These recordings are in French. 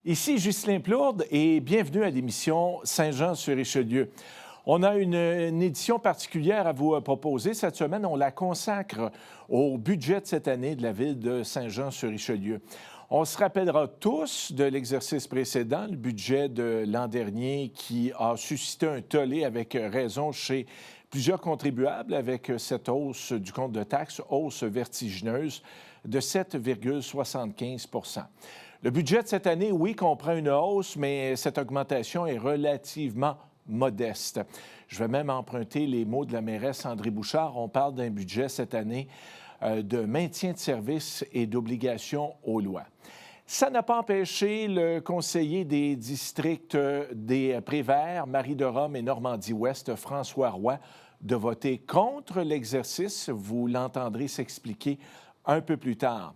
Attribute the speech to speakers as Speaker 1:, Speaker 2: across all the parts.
Speaker 1: Ici Ghislain Plourde et bienvenue à l'émission Saint-Jean-sur-Richelieu. On a une édition particulière à vous proposer. Cette semaine, on la consacre au budget de cette année de la ville de Saint-Jean-sur-Richelieu. On se rappellera tous de l'exercice précédent, le budget de l'an dernier qui a suscité un tollé avec raison chez plusieurs contribuables avec cette hausse du compte de taxes, hausse vertigineuse de 7,75 %. Le budget de cette année, oui, comprend une hausse, mais cette augmentation est relativement modeste. Je vais même emprunter les mots de la mairesse André Bouchard. On parle d'un budget cette année de maintien de services et d'obligations aux lois. Ça n'a pas empêché le conseiller des districts des Préverts, Marie-de-Rome et Normandie-Ouest, François Roy, de voter contre l'exercice. Vous l'entendrez s'expliquer un peu plus tard.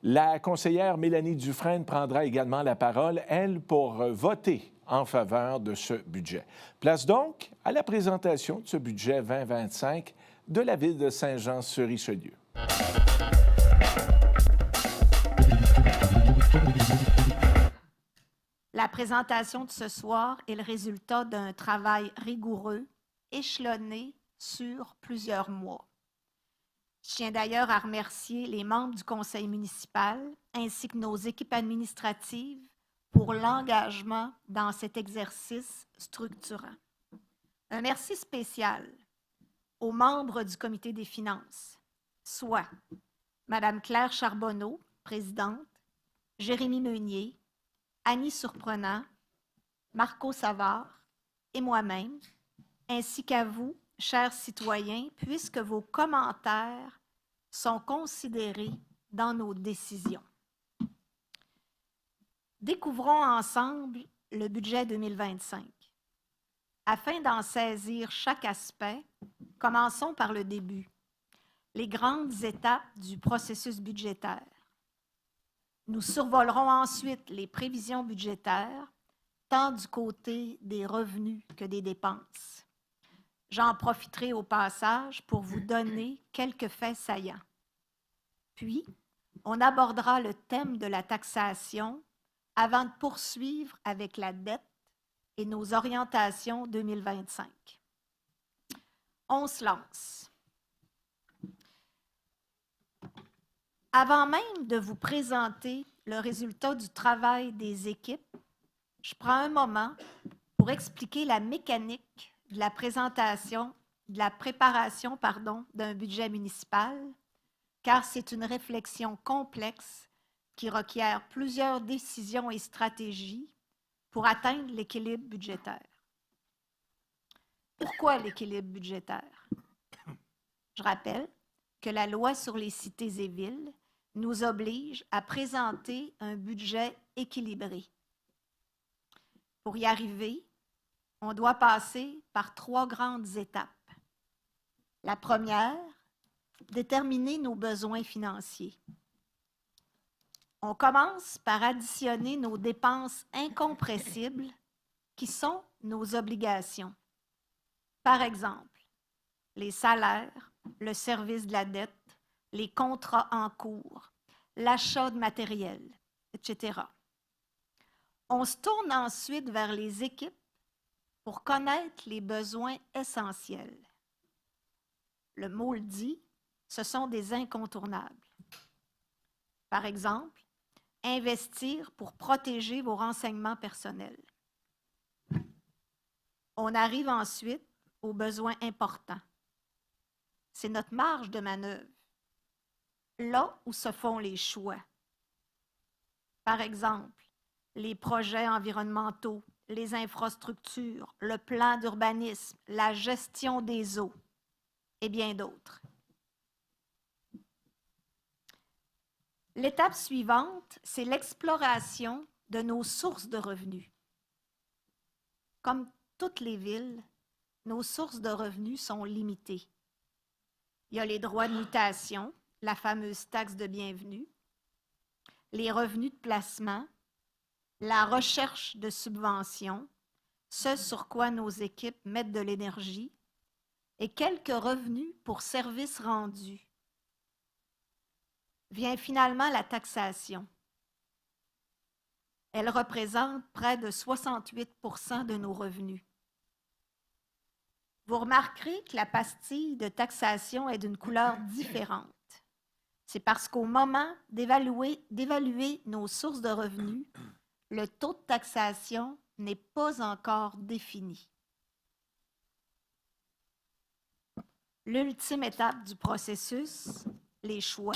Speaker 1: La conseillère Mélanie Dufresne prendra également la parole, elle, pour voter en faveur de ce budget. Place donc à la présentation de ce budget 2025 de la ville de Saint-Jean-sur-Richelieu.
Speaker 2: La présentation de ce soir est le résultat d'un travail rigoureux, échelonné sur plusieurs mois. Je tiens d'ailleurs à remercier les membres du conseil municipal ainsi que nos équipes administratives pour l'engagement dans cet exercice structurant. Un merci spécial aux membres du comité des finances, soit Mme Claire Charbonneau, présidente, Jérémy Meunier, Annie Surprenant, Marco Savard et moi-même, ainsi qu'à vous, chers citoyens, puisque vos commentaires sont considérés dans nos décisions. Découvrons ensemble le budget 2025. Afin d'en saisir chaque aspect, commençons par le début, les grandes étapes du processus budgétaire. Nous survolerons ensuite les prévisions budgétaires, tant du côté des revenus que des dépenses. J'en profiterai au passage pour vous donner quelques faits saillants. Puis, on abordera le thème de la taxation avant de poursuivre avec la dette et nos orientations 2025. On se lance. Avant même de vous présenter le résultat du travail des équipes, je prends un moment pour expliquer la mécanique de la préparation d'un budget municipal, car c'est une réflexion complexe qui requiert plusieurs décisions et stratégies pour atteindre l'équilibre budgétaire. Pourquoi l'équilibre budgétaire? Je rappelle que la loi sur les cités et villes nous oblige à présenter un budget équilibré. Pour y arriver, on doit passer par 3 grandes étapes. La première, déterminer nos besoins financiers. On commence par additionner nos dépenses incompressibles qui sont nos obligations. Par exemple, les salaires, le service de la dette, les contrats en cours, l'achat de matériel, etc. On se tourne ensuite vers les équipes pour connaître les besoins essentiels. Le mot le dit, ce sont des incontournables. Par exemple, investir pour protéger vos renseignements personnels. On arrive ensuite aux besoins importants. C'est notre marge de manœuvre, là où se font les choix. Par exemple, les projets environnementaux, les infrastructures, le plan d'urbanisme, la gestion des eaux et bien d'autres. L'étape suivante, c'est l'exploration de nos sources de revenus. Comme toutes les villes, nos sources de revenus sont limitées. Il y a les droits de mutation, la fameuse taxe de bienvenue, les revenus de placement, la recherche de subventions, ce sur quoi nos équipes mettent de l'énergie, et quelques revenus pour services rendus. Vient finalement la taxation. Elle représente près de 68 de nos revenus. Vous remarquerez que la pastille de taxation est d'une couleur différente. C'est parce qu'au moment d'évaluer nos sources de revenus, le taux de taxation n'est pas encore défini. L'ultime étape du processus, les choix.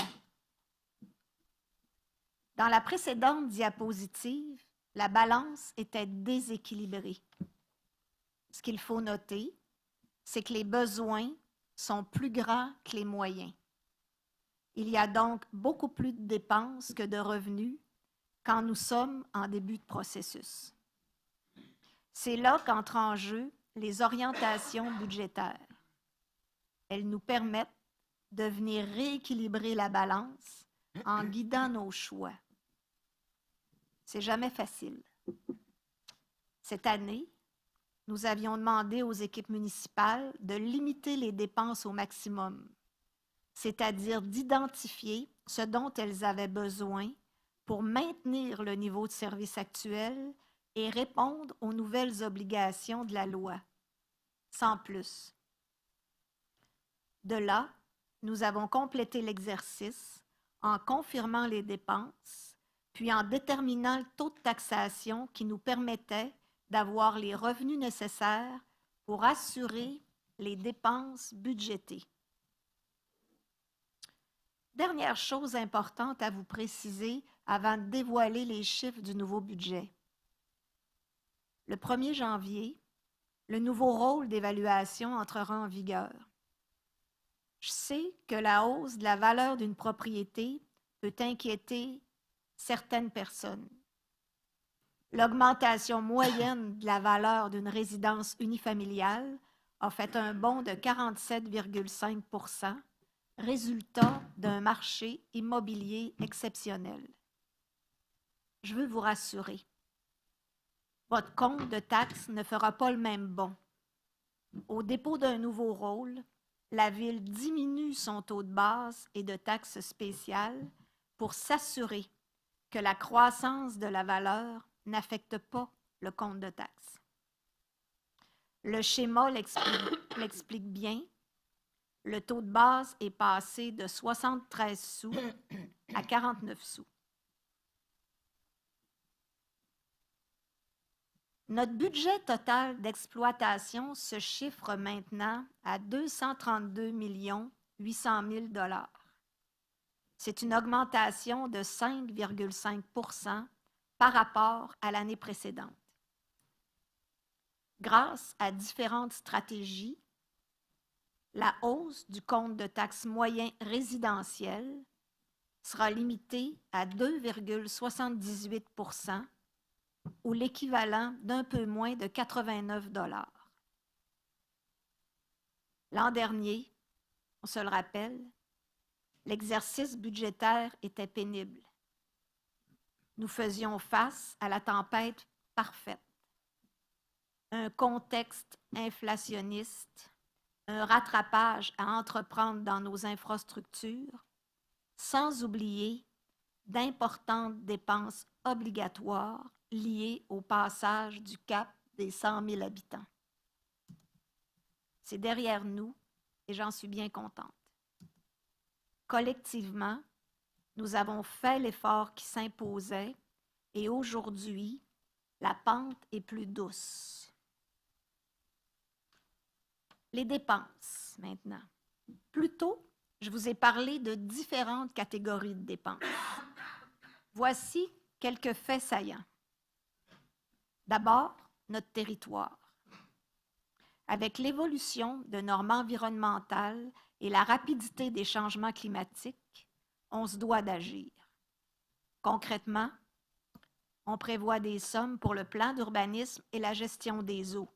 Speaker 2: Dans la précédente diapositive, la balance était déséquilibrée. Ce qu'il faut noter, c'est que les besoins sont plus grands que les moyens. Il y a donc beaucoup plus de dépenses que de revenus quand nous sommes en début de processus. C'est là qu'entrent en jeu les orientations budgétaires. Elles nous permettent de venir rééquilibrer la balance en guidant nos choix. C'est jamais facile. Cette année, nous avions demandé aux équipes municipales de limiter les dépenses au maximum, c'est-à-dire d'identifier ce dont elles avaient besoin pour maintenir le niveau de service actuel et répondre aux nouvelles obligations de la loi, sans plus. De là, nous avons complété l'exercice en confirmant les dépenses, puis en déterminant le taux de taxation qui nous permettait d'avoir les revenus nécessaires pour assurer les dépenses budgétées. Dernière chose importante à vous préciser avant de dévoiler les chiffres du nouveau budget. Le 1er janvier, le nouveau rôle d'évaluation entrera en vigueur. Je sais que la hausse de la valeur d'une propriété peut inquiéter certaines personnes. L'augmentation moyenne de la valeur d'une résidence unifamiliale a fait un bond de 47,5 %, résultat d'un marché immobilier exceptionnel. Je veux vous rassurer. Votre compte de taxes ne fera pas le même bond. Au dépôt d'un nouveau rôle, la Ville diminue son taux de base et de taxes spéciales pour s'assurer que la croissance de la valeur n'affecte pas le compte de taxes. Le schéma l'explique bien. Le taux de base est passé de 73 sous à 49 sous. Notre budget total d'exploitation se chiffre maintenant à 232 800 000 $. C'est une augmentation de 5,5 % par rapport à l'année précédente. Grâce à différentes stratégies, la hausse du compte de taxes moyen résidentiel sera limitée à 2,78 % ou l'équivalent d'un peu moins de 89 $. L'an dernier, on se le rappelle, l'exercice budgétaire était pénible. Nous faisions face à la tempête parfaite. Un contexte inflationniste, un rattrapage à entreprendre dans nos infrastructures, sans oublier d'importantes dépenses obligatoires liées au passage du cap des 100 000 habitants. C'est derrière nous et j'en suis bien contente. Collectivement, nous avons fait l'effort qui s'imposait et aujourd'hui, la pente est plus douce. Les dépenses, maintenant. Plus tôt, je vous ai parlé de différentes catégories de dépenses. Voici quelques faits saillants. D'abord, notre territoire. Avec l'évolution de normes environnementales et la rapidité des changements climatiques, on se doit d'agir. Concrètement, on prévoit des sommes pour le plan d'urbanisme et la gestion des eaux.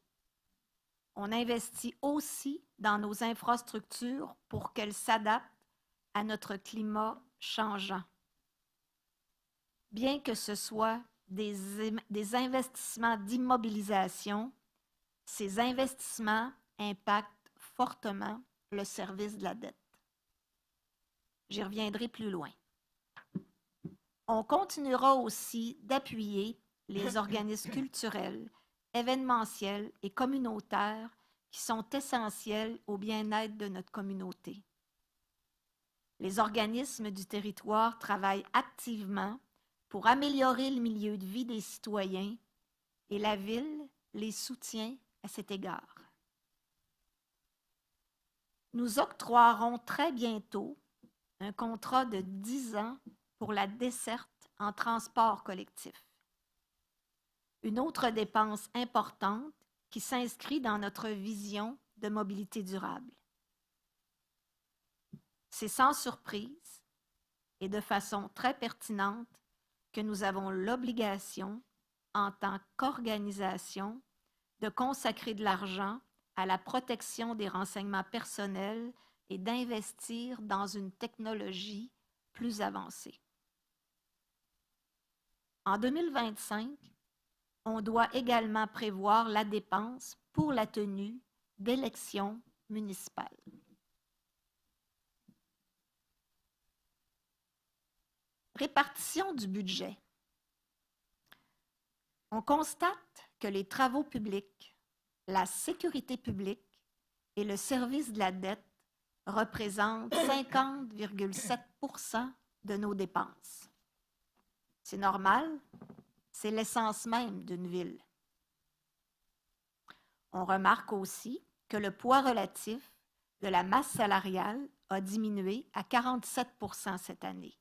Speaker 2: On investit aussi dans nos infrastructures pour qu'elles s'adaptent à notre climat changeant. Bien que ce soit des investissements d'immobilisation, ces investissements impactent fortement le service de la dette. J'y reviendrai plus loin. On continuera aussi d'appuyer les organismes culturels, événementiels et communautaires qui sont essentiels au bien-être de notre communauté. Les organismes du territoire travaillent activement pour améliorer le milieu de vie des citoyens et la Ville les soutient à cet égard. Nous octroierons très bientôt un contrat de 10 ans pour la desserte en transport collectif. Une autre dépense importante qui s'inscrit dans notre vision de mobilité durable. C'est sans surprise et de façon très pertinente que nous avons l'obligation, en tant qu'organisation, de consacrer de l'argent à la protection des renseignements personnels et d'investir dans une technologie plus avancée. En 2025, on doit également prévoir la dépense pour la tenue d'élections municipales. Répartition du budget. On constate que les travaux publics, la sécurité publique et le service de la dette représentent 50,7% de nos dépenses. C'est normal, c'est l'essence même d'une ville. On remarque aussi que le poids relatif de la masse salariale a diminué à 47% cette année.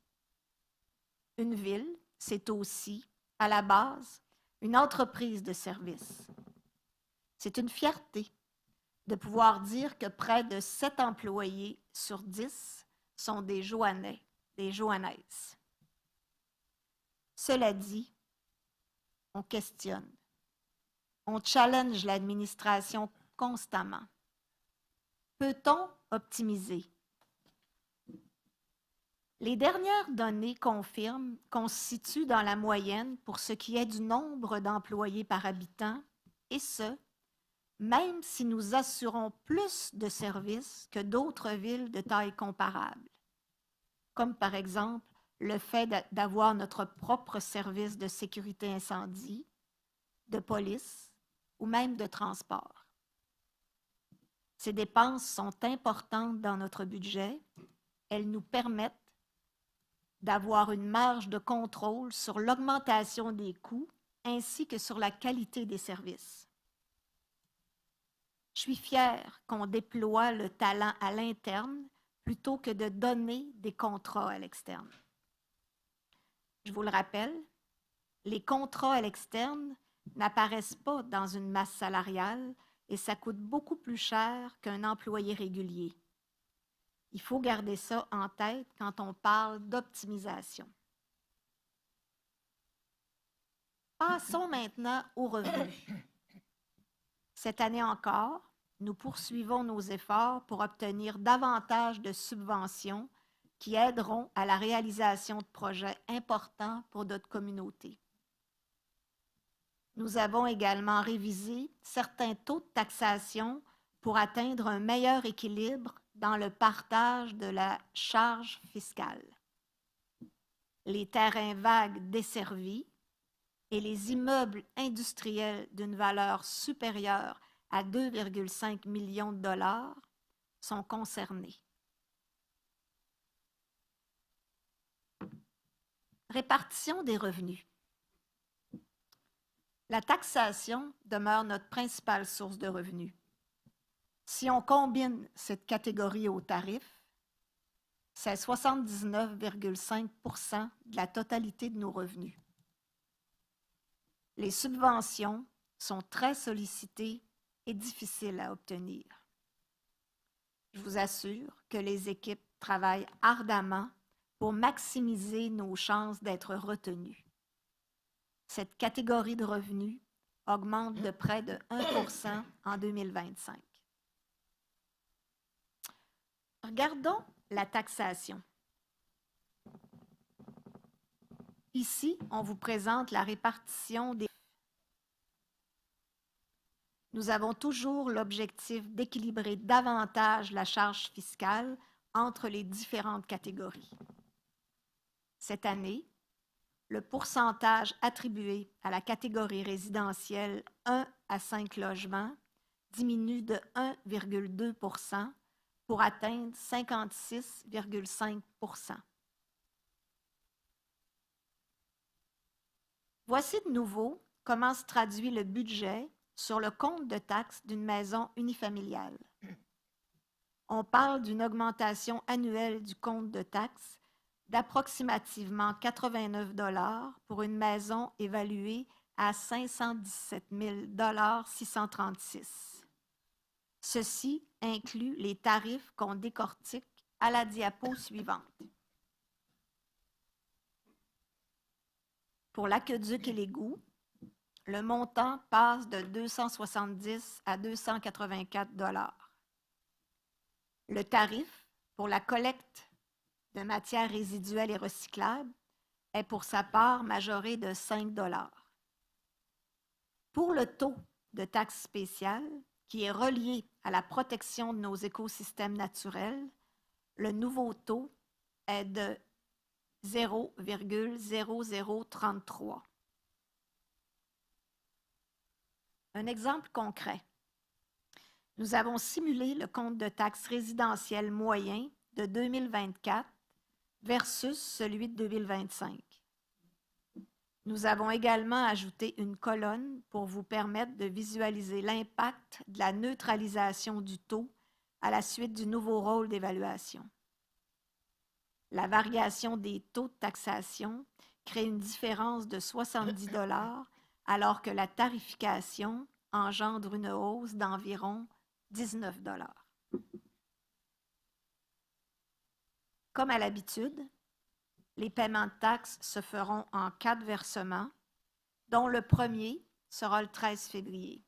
Speaker 2: Une ville, c'est aussi, à la base, une entreprise de services. C'est une fierté de pouvoir dire que près de 7 employés sur 10 sont des Joannais, des Joannaises. Cela dit, on questionne, on challenge l'administration constamment. Peut-on optimiser? Les dernières données confirment qu'on se situe dans la moyenne pour ce qui est du nombre d'employés par habitant, et ce, même si nous assurons plus de services que d'autres villes de taille comparable, comme par exemple le fait d'avoir notre propre service de sécurité incendie, de police ou même de transport. Ces dépenses sont importantes dans notre budget. Elles nous permettent d'avoir une marge de contrôle sur l'augmentation des coûts ainsi que sur la qualité des services. Je suis fière qu'on déploie le talent à l'interne plutôt que de donner des contrats à l'externe. Je vous le rappelle, les contrats à l'externe n'apparaissent pas dans une masse salariale et ça coûte beaucoup plus cher qu'un employé régulier. Il faut garder ça en tête quand on parle d'optimisation. Passons maintenant aux revenus. Cette année encore, nous poursuivons nos efforts pour obtenir davantage de subventions qui aideront à la réalisation de projets importants pour notre communauté. Nous avons également révisé certains taux de taxation pour atteindre un meilleur équilibre dans le partage de la charge fiscale. Les terrains vagues desservis et les immeubles industriels d'une valeur supérieure à 2,5 millions de dollars sont concernés. Répartition des revenus. La taxation demeure notre principale source de revenus. Si on combine cette catégorie aux tarifs, c'est 79,5% de la totalité de nos revenus. Les subventions sont très sollicitées et difficiles à obtenir. Je vous assure que les équipes travaillent ardemment pour maximiser nos chances d'être retenues. Cette catégorie de revenus augmente de près de 1% en 2025. Regardons la taxation. Ici, on vous présente la répartition des... Nous avons toujours l'objectif d'équilibrer davantage la charge fiscale entre les différentes catégories. Cette année, le pourcentage attribué à la catégorie résidentielle 1 à 5 logements diminue de 1,2 pour atteindre 56,5 %. Voici de nouveau comment se traduit le budget sur le compte de taxes d'une maison unifamiliale. On parle d'une augmentation annuelle du compte de taxes d'approximativement 89 $ pour une maison évaluée à 517 636. Ceci inclut les tarifs qu'on décortique à la diapo suivante. Pour l'aqueduc et l'égout, le montant passe de 270 à 284 $. Le tarif pour la collecte de matières résiduelles et recyclables est pour sa part majoré de 5 $. Pour le taux de taxe spéciale, qui est relié à la protection de nos écosystèmes naturels, le nouveau taux est de 0,0033. Un exemple concret. Nous avons simulé le compte de taxe résidentielle moyen de 2024 versus celui de 2025. Nous avons également ajouté une colonne pour vous permettre de visualiser l'impact de la neutralisation du taux à la suite du nouveau rôle d'évaluation. La variation des taux de taxation crée une différence de 70 $ alors que la tarification engendre une hausse d'environ 19 $. Comme à l'habitude, les paiements de taxes se feront en 4 versements, dont le premier sera le 13 février.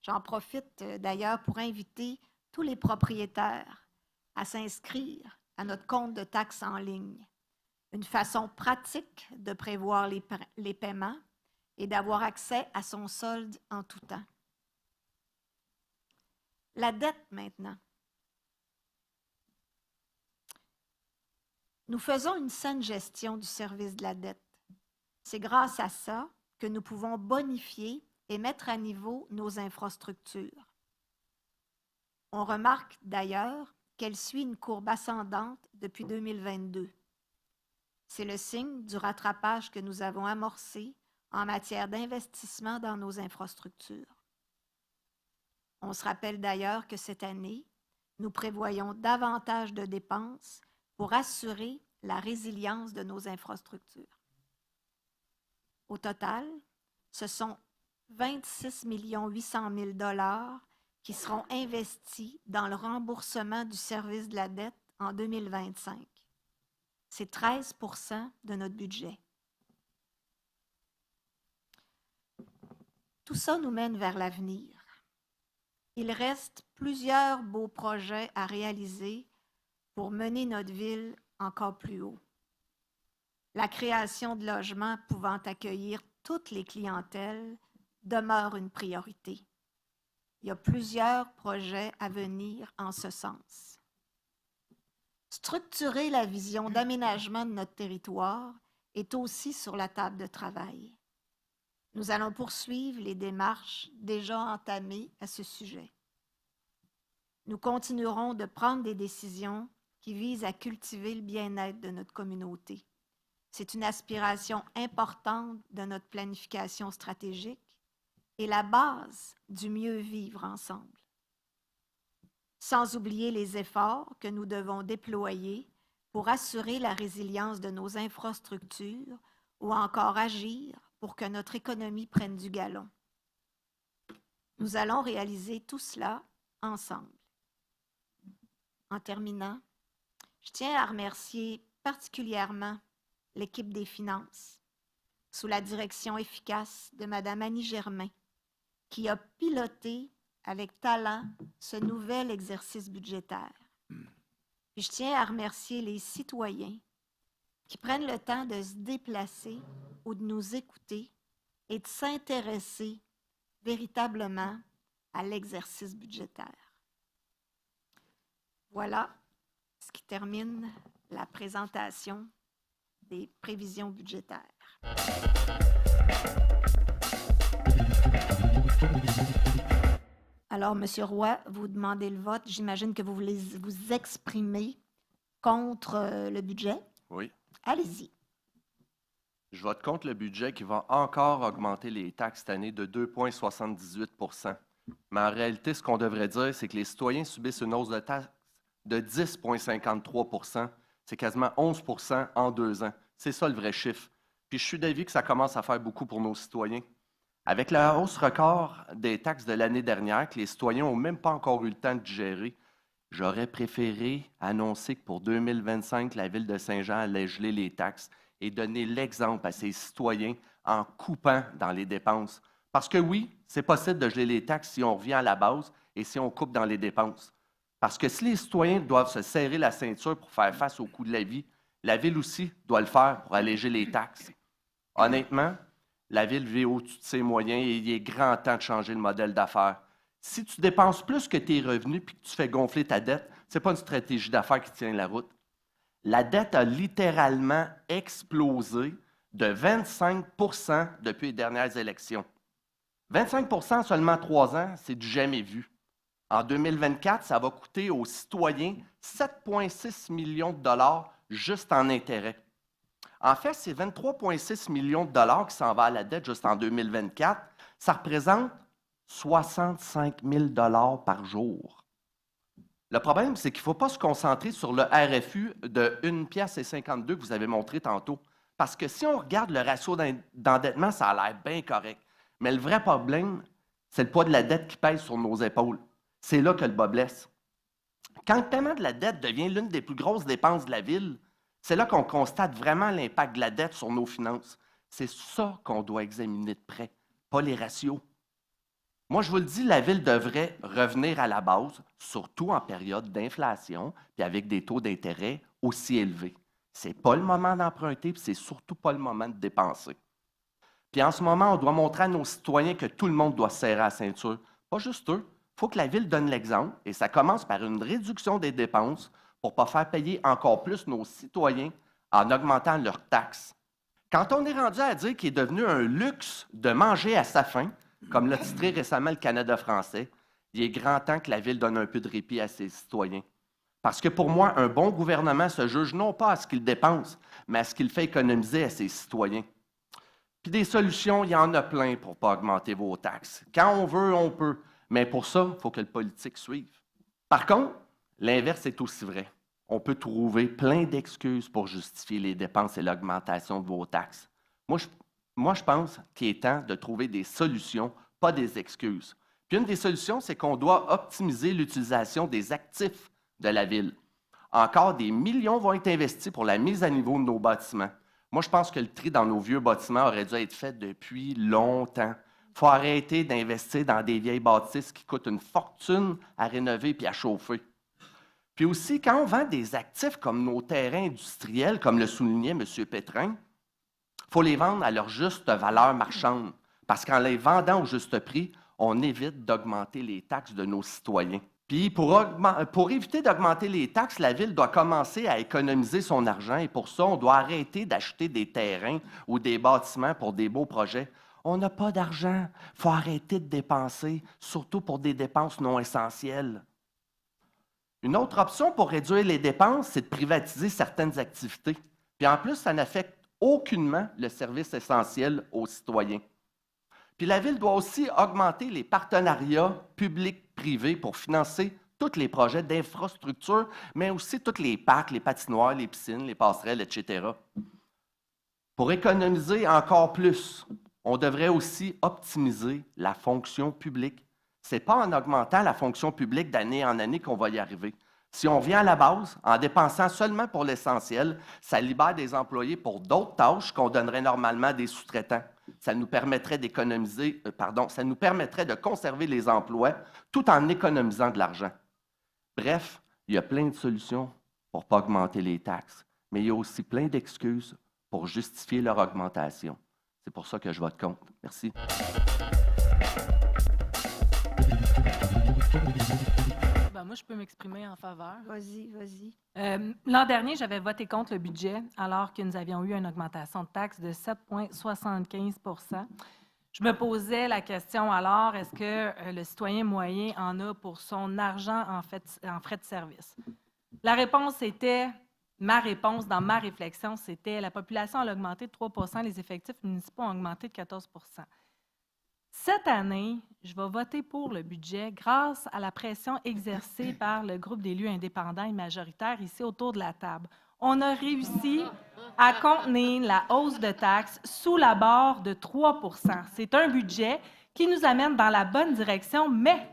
Speaker 2: J'en profite d'ailleurs pour inviter tous les propriétaires à s'inscrire à notre compte de taxes en ligne. Une façon pratique de prévoir les paiements et d'avoir accès à son solde en tout temps. La dette maintenant. Nous faisons une saine gestion du service de la dette. C'est grâce à ça que nous pouvons bonifier et mettre à niveau nos infrastructures. On remarque d'ailleurs qu'elle suit une courbe ascendante depuis 2022. C'est le signe du rattrapage que nous avons amorcé en matière d'investissement dans nos infrastructures. On se rappelle d'ailleurs que cette année, nous prévoyons davantage de dépenses pour assurer la résilience de nos infrastructures. Au total, ce sont 26 800 000 $ qui seront investis dans le remboursement du service de la dette en 2025. C'est 13 % de notre budget. Tout ça nous mène vers l'avenir. Il reste plusieurs beaux projets à réaliser pour mener notre ville encore plus haut. La création de logements pouvant accueillir toutes les clientèles demeure une priorité. Il y a plusieurs projets à venir en ce sens. Structurer la vision d'aménagement de notre territoire est aussi sur la table de travail. Nous allons poursuivre les démarches déjà entamées à ce sujet. Nous continuerons de prendre des décisions qui visent à cultiver le bien-être de notre communauté. C'est une aspiration importante de notre planification stratégique et la base du mieux vivre ensemble. Sans oublier les efforts que nous devons déployer pour assurer la résilience de nos infrastructures ou encore agir pour que notre économie prenne du galon. Nous allons réaliser tout cela ensemble. En terminant, je tiens à remercier particulièrement l'équipe des finances, sous la direction efficace de Mme Annie Germain, qui a piloté avec talent ce nouvel exercice budgétaire. Puis je tiens à remercier les citoyens qui prennent le temps de se déplacer ou de nous écouter et de s'intéresser véritablement à l'exercice budgétaire. Voilà ce qui termine la présentation des prévisions budgétaires. Alors, M. Roy, vous demandez le vote. J'imagine que vous voulez vous exprimer contre le budget.
Speaker 3: Oui.
Speaker 2: Allez-y.
Speaker 3: Je vote contre le budget qui va encore augmenter les taxes cette année de 2,78 %. Mais en réalité, ce qu'on devrait dire, c'est que les citoyens subissent une hausse de taxes de 10,53 %. C'est quasiment 11 % en 2 ans. C'est ça le vrai chiffre. Puis je suis d'avis que ça commence à faire beaucoup pour nos citoyens. Avec la hausse record des taxes de l'année dernière, que les citoyens n'ont même pas encore eu le temps de digérer, j'aurais préféré annoncer que pour 2025, la Ville de Saint-Jean allait geler les taxes et donner l'exemple à ses citoyens en coupant dans les dépenses. Parce que oui, c'est possible de geler les taxes si on revient à la base et si on coupe dans les dépenses. Parce que si les citoyens doivent se serrer la ceinture pour faire face au coût de la vie, la Ville aussi doit le faire pour alléger les taxes. Honnêtement, la Ville vit au-dessus de ses moyens et il est grand temps de changer le modèle d'affaires. Si tu dépenses plus que tes revenus puis que tu fais gonfler ta dette, ce n'est pas une stratégie d'affaires qui tient la route. La dette a littéralement explosé de 25 % depuis les dernières élections. 25 % en seulement 3 ans, c'est du jamais vu. En 2024, ça va coûter aux citoyens 7,6 millions de dollars juste en intérêts. En fait, c'est 23,6 millions de dollars qui s'en va à la dette juste en 2024. Ça représente 65 000 $ par jour. Le problème, c'est qu'il ne faut pas se concentrer sur le RFU de 1,52 $ que vous avez montré tantôt. Parce que si on regarde le ratio d'endettement, ça a l'air bien correct. Mais le vrai problème, c'est le poids de la dette qui pèse sur nos épaules. C'est là que le bas blesse. Quand le paiement de la dette devient l'une des plus grosses dépenses de la Ville, c'est là qu'on constate vraiment l'impact de la dette sur nos finances. C'est ça qu'on doit examiner de près, pas les ratios. Moi, je vous le dis, la Ville devrait revenir à la base, surtout en période d'inflation, puis avec des taux d'intérêt aussi élevés. Ce n'est pas le moment d'emprunter, puis c'est surtout pas le moment de dépenser. Puis en ce moment, on doit montrer à nos citoyens que tout le monde doit se serrer la ceinture. Pas juste eux. Il faut que la Ville donne l'exemple, et ça commence par une réduction des dépenses pour ne pas faire payer encore plus nos citoyens en augmentant leurs taxes. Quand on est rendu à dire qu'il est devenu un luxe de manger à sa faim, comme l'a titré récemment le Canada français, il est grand temps que la Ville donne un peu de répit à ses citoyens. Parce que pour moi, un bon gouvernement se juge non pas à ce qu'il dépense, mais à ce qu'il fait économiser à ses citoyens. Puis des solutions, il y en a plein pour ne pas augmenter vos taxes. Quand on veut, on peut. Mais pour ça, il faut que le politique suive. Par contre, l'inverse est aussi vrai. On peut trouver plein d'excuses pour justifier les dépenses et l'augmentation de vos taxes. Moi, je pense qu'il est temps de trouver des solutions, pas des excuses. Puis une des solutions, c'est qu'on doit optimiser l'utilisation des actifs de la Ville. Encore des millions vont être investis pour la mise à niveau de nos bâtiments. Moi, je pense que le tri dans nos vieux bâtiments aurait dû être fait depuis longtemps. Il faut arrêter d'investir dans des vieilles bâtisses qui coûtent une fortune à rénover puis à chauffer. Puis aussi, quand on vend des actifs comme nos terrains industriels, comme le soulignait M. Pétrin, il faut les vendre à leur juste valeur marchande. Parce qu'en les vendant au juste prix, on évite d'augmenter les taxes de nos citoyens. Puis pour éviter d'augmenter les taxes, la Ville doit commencer à économiser son argent et pour ça, on doit arrêter d'acheter des terrains ou des bâtiments pour des beaux projets. On n'a pas d'argent. Il faut arrêter de dépenser, surtout pour des dépenses non essentielles. Une autre option pour réduire les dépenses, c'est de privatiser certaines activités. Puis en plus, ça n'affecte aucunement le service essentiel aux citoyens. Puis la Ville doit aussi augmenter les partenariats publics-privés pour financer tous les projets d'infrastructure, mais aussi tous les parcs, les patinoires, les piscines, les passerelles, etc. Pour économiser encore plus, on devrait aussi optimiser la fonction publique. Ce n'est pas en augmentant la fonction publique d'année en année qu'on va y arriver. Si on vient à la base, en dépensant seulement pour l'essentiel, ça libère des employés pour d'autres tâches qu'on donnerait normalement à des sous-traitants. Ça nous permettrait ça nous permettrait de conserver les emplois tout en économisant de l'argent. Bref, il y a plein de solutions pour ne pas augmenter les taxes, mais il y a aussi plein d'excuses pour justifier leur augmentation. C'est pour ça que je vote contre. Merci.
Speaker 4: Moi, je peux m'exprimer en faveur.
Speaker 2: Vas-y, vas-y.
Speaker 4: L'an dernier, j'avais voté contre le budget alors que nous avions eu une augmentation de taxes de 7,75 %. Je me posais la question alors, est-ce que le citoyen moyen en a pour son argent en frais de service? La réponse était, ma réponse dans ma réflexion, c'était la population a augmenté de 3 %, les effectifs municipaux ont augmenté de 14 %. Cette année, je vais voter pour le budget grâce à la pression exercée par le groupe d'élus indépendants et majoritaires ici autour de la table. On a réussi à contenir la hausse de taxes sous la barre de 3 %. C'est un budget qui nous amène dans la bonne direction, mais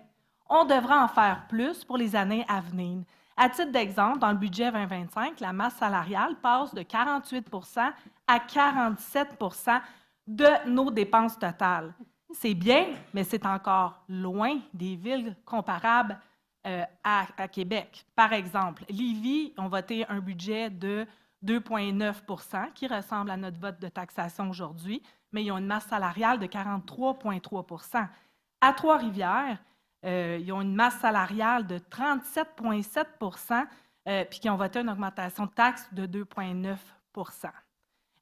Speaker 4: on devra en faire plus pour les années à venir. À titre d'exemple, dans le budget 2025, la masse salariale passe de 48 % à 47 % de nos dépenses totales. C'est bien, mais c'est encore loin des villes comparables à Québec. Par exemple, Lévis ont voté un budget de 2,9 % qui ressemble à notre vote de taxation aujourd'hui, mais ils ont une masse salariale de 43,3 %. À Trois-Rivières, ils ont une masse salariale de 37,7 % puis qui ont voté une augmentation de taxes de 2,9 %.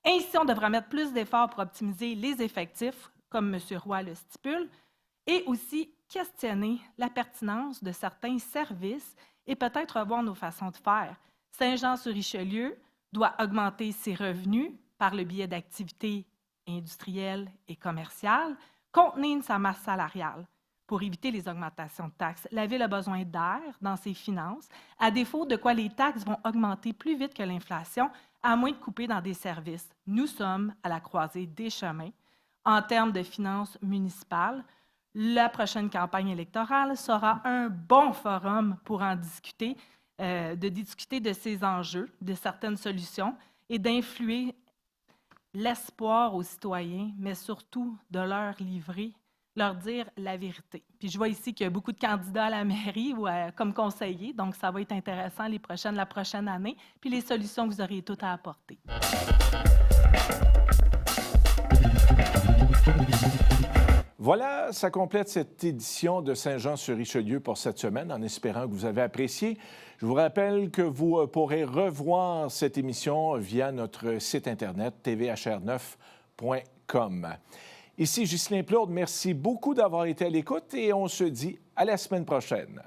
Speaker 4: Ainsi, on devra mettre plus d'efforts pour optimiser les effectifs, comme M. Roy le stipule, et aussi questionner la pertinence de certains services et peut-être revoir nos façons de faire. Saint-Jean-sur-Richelieu doit augmenter ses revenus par le biais d'activités industrielles et commerciales, contenir sa masse salariale pour éviter les augmentations de taxes. La Ville a besoin d'air dans ses finances, à défaut de quoi les taxes vont augmenter plus vite que l'inflation, à moins de couper dans des services. Nous sommes à la croisée des chemins. En termes de finances municipales, la prochaine campagne électorale sera un bon forum pour en discuter, de ces enjeux, de certaines solutions et d'influer l'espoir aux citoyens, mais surtout de leur livrer, leur dire la vérité. Puis je vois ici qu'il y a beaucoup de candidats à la mairie ou comme conseillers, donc ça va être intéressant la prochaine année, puis les solutions que vous auriez toutes à apporter.
Speaker 1: Voilà, ça complète cette édition de Saint-Jean-sur-Richelieu pour cette semaine, en espérant que vous avez apprécié. Je vous rappelle que vous pourrez revoir cette émission via notre site Internet, tvhr9.com. Ici Ghislain Plourde, merci beaucoup d'avoir été à l'écoute et on se dit à la semaine prochaine.